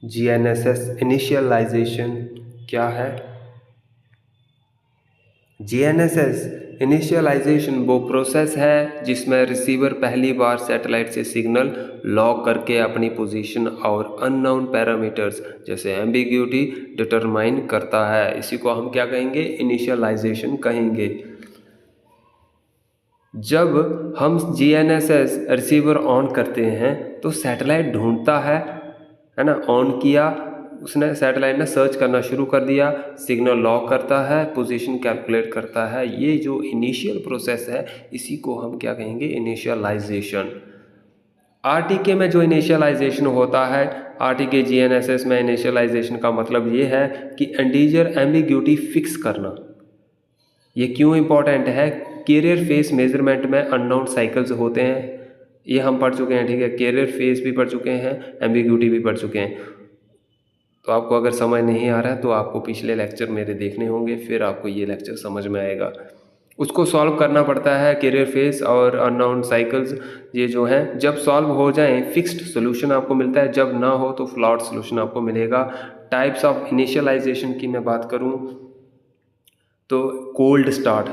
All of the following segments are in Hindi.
GNSS इनिशियलाइजेशन क्या है? GNSS इनिशियलाइजेशन वो प्रोसेस है जिसमें रिसीवर पहली बार सैटेलाइट से सिग्नल लॉक करके अपनी पोजीशन और अननोन पैरामीटर्स जैसे एम्बिग्यूटी डिटरमाइन करता है। इसी को हम क्या कहेंगे? इनिशियलाइजेशन कहेंगे। जब हम GNSS रिसीवर ऑन करते हैं तो सैटेलाइट ढूंढता है ना। ऑन किया उसने, सैटेलाइट ने सर्च करना शुरू कर दिया, सिग्नल लॉक करता है, पोजीशन कैलकुलेट करता है। ये जो इनिशियल प्रोसेस है इसी को हम क्या कहेंगे? इनिशियलाइजेशन। RTK में जो इनिशियलाइजेशन होता है, RTK GNSS में इनिशियलाइजेशन का मतलब ये है कि इंटीजर एम्बिग्यूटी फिक्स करना। ये क्यों इम्पोर्टेंट है? कैरियर फेस मेजरमेंट में अननोन साइकिल्स होते हैं, ये हम पढ़ चुके हैं, ठीक है। कैरियर फेस भी पढ़ चुके हैं, एम्बिग्यूटी भी पढ़ चुके हैं। तो आपको अगर समझ नहीं आ रहा है तो आपको पिछले लेक्चर मेरे देखने होंगे, फिर आपको ये लेक्चर समझ में आएगा। उसको सॉल्व करना पड़ता है, कैरियर फेस और अननोन साइकिल्स ये जो हैं। जब सॉल्व हो जाएं फिक्स्ड सोल्यूशन आपको मिलता है, जब ना हो तो फ्लॉट सोल्यूशन आपको मिलेगा। टाइप्स ऑफ इनिशियलाइजेशन की मैं बात करूं तो कोल्ड स्टार्ट,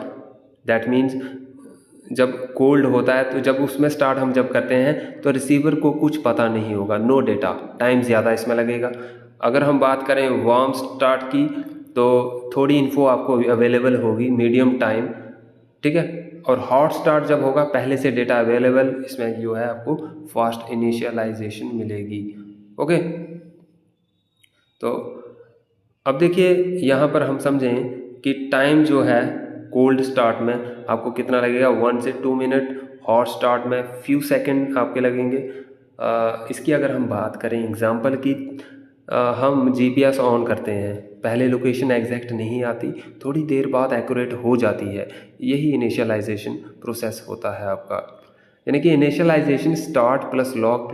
दैट मीन्स जब कोल्ड होता है तो जब उसमें स्टार्ट हम जब करते हैं तो रिसीवर को कुछ पता नहीं होगा, नो डेटा, टाइम ज़्यादा इसमें लगेगा। अगर हम बात करें वार्म स्टार्ट की तो थोड़ी इन्फो आपको अवेलेबल होगी, मीडियम टाइम, ठीक है। और हॉट स्टार्ट जब होगा पहले से डेटा अवेलेबल, इसमें जो है आपको फास्ट इनिशियलाइजेशन मिलेगी। ओके, तो अब देखिए यहाँ पर हम समझें कि टाइम जो है कोल्ड स्टार्ट में आपको कितना लगेगा, 1 से 2 मिनट। हॉट स्टार्ट में फ्यू सेकंड आपके लगेंगे। इसकी अगर हम बात करें एग्जांपल की, हम GPS ऑन करते हैं, पहले लोकेशन एग्जैक्ट नहीं आती, थोड़ी देर बाद एक्यूरेट हो जाती है। यही इनिशियलाइजेशन प्रोसेस होता है आपका। यानी कि initialisation start plus lock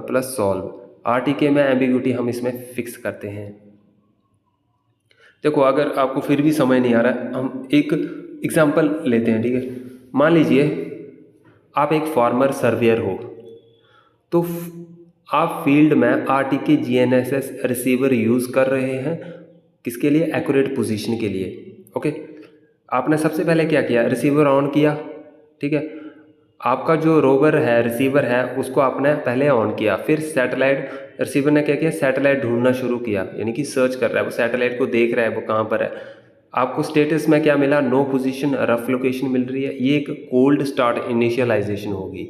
plus solve. RTK में एम्बिग्यूटी हम इसमें फिक्स करते हैं। देखो अगर आपको फिर भी समझ नहीं आ रहा है, हम एक एग्जांपल लेते हैं, ठीक है। मान लीजिए आप एक फार्मर सर्वेयर हो, तो आप फील्ड में RTK GNSS रिसीवर यूज़ कर रहे हैं, किसके लिए? एक्यूरेट पोजीशन के लिए। ओके, आपने सबसे पहले क्या किया? रिसीवर ऑन किया, ठीक है। आपका जो रोवर है, रिसीवर है, उसको आपने पहले ऑन किया, फिर सैटेलाइट, रिसीवर ने क्या किया? सैटेलाइट ढूंढना शुरू किया, यानी कि सर्च कर रहा है, वो सैटेलाइट को देख रहा है वो कहाँ पर है। आपको स्टेटस में क्या मिला? नो पोजीशन, रफ लोकेशन मिल रही है। ये एक कोल्ड स्टार्ट इनिशियलाइजेशन होगी।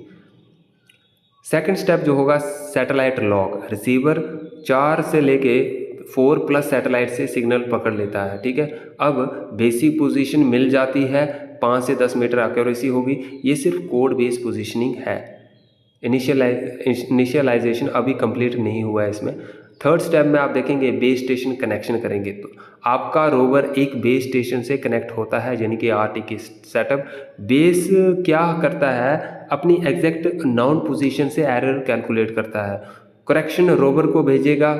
सेकंड स्टेप जो होगा सैटेलाइट लॉक। रिसीवर 4 से लेके 4+ सैटेलाइट से सिग्नल पकड़ लेता है, ठीक है। अब बेसिक पोजीशन मिल जाती है, 5 से 10 मीटर एक्यूरेसी होगी। ये सिर्फ कोड बेस पोजीशनिंग है, इनिशियलाइजेशन अभी कंप्लीट नहीं हुआ है इसमें। थर्ड स्टेप में आप देखेंगे बेस स्टेशन कनेक्शन करेंगे, तो आपका रोवर एक बेस स्टेशन से कनेक्ट होता है, यानी कि RTK सेटअप। बेस क्या करता है? अपनी एग्जैक्ट नाउन पोजीशन से एरर कैलकुलेट करता है, करेक्शन रोवर को भेजेगा।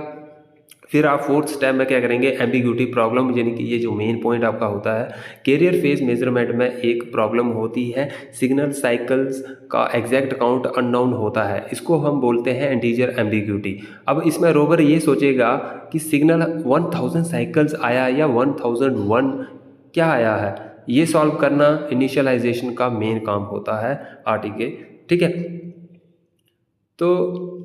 फिर आप फोर्थ स्टेप में क्या करेंगे? एम्बिग्यूटी प्रॉब्लम, यानी कि ये जो मेन पॉइंट आपका होता है, कैरियर फेज मेजरमेंट में एक प्रॉब्लम होती है, सिग्नल साइकिल्स का एग्जैक्ट काउंट अननोन होता है, इसको हम बोलते हैं इंटीजर एम्बिग्यूटी। अब इसमें रोवर ये सोचेगा कि सिग्नल 1000 साइकिल्स आया या 1001 क्या आया है, ये सॉल्व करना इनिशियलाइजेशन का मेन काम होता है RTK, ठीक है। तो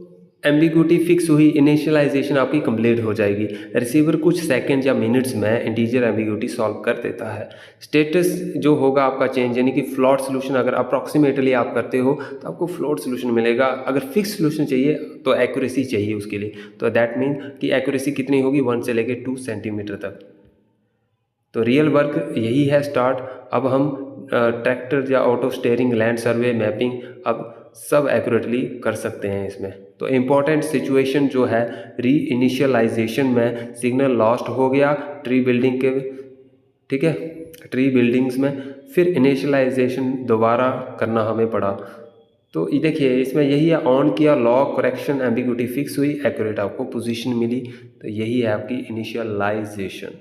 एम्बिग्यूटी फिक्स हुई, इनिशियलाइजेशन आपकी कंप्लीट हो जाएगी। रिसीवर कुछ सेकंड या मिनट्स में इंटीजर एम्बिग्यूटी सॉल्व कर देता है। स्टेटस जो होगा आपका चेंज, यानी कि फ्लॉट सोल्यूशन अगर अप्रॉक्सीमेटली आप करते हो तो आपको फ्लॉट सोल्यूशन मिलेगा। अगर फिक्स सोल्यूशन चाहिए तो एक्यूरेसी चाहिए उसके लिए, तो दैट मीन कि एक्यूरेसी कितनी होगी? 1 से लेकर 2 सेंटीमीटर तक। तो रियल वर्क यही है स्टार्ट। अब हम ट्रैक्टर या auto steering, land survey, mapping अब सब एक्यूरेटली कर सकते हैं इसमें। तो इम्पॉर्टेंट सिचुएशन जो है री इनिशियलाइजेशन में, सिग्नल लॉस्ट हो गया ट्री बिल्डिंग के, ठीक है, ट्री बिल्डिंग्स में, फिर इनिशियलाइजेशन दोबारा करना हमें पड़ा। तो ये देखिए इसमें यही है, ऑन किया, लॉक, करेक्शन, एम्बिग्यूटी फिक्स हुई, एक्यूरेट आपको पोजीशन मिली। तो यही है आपकी इनिशियलाइजेशन।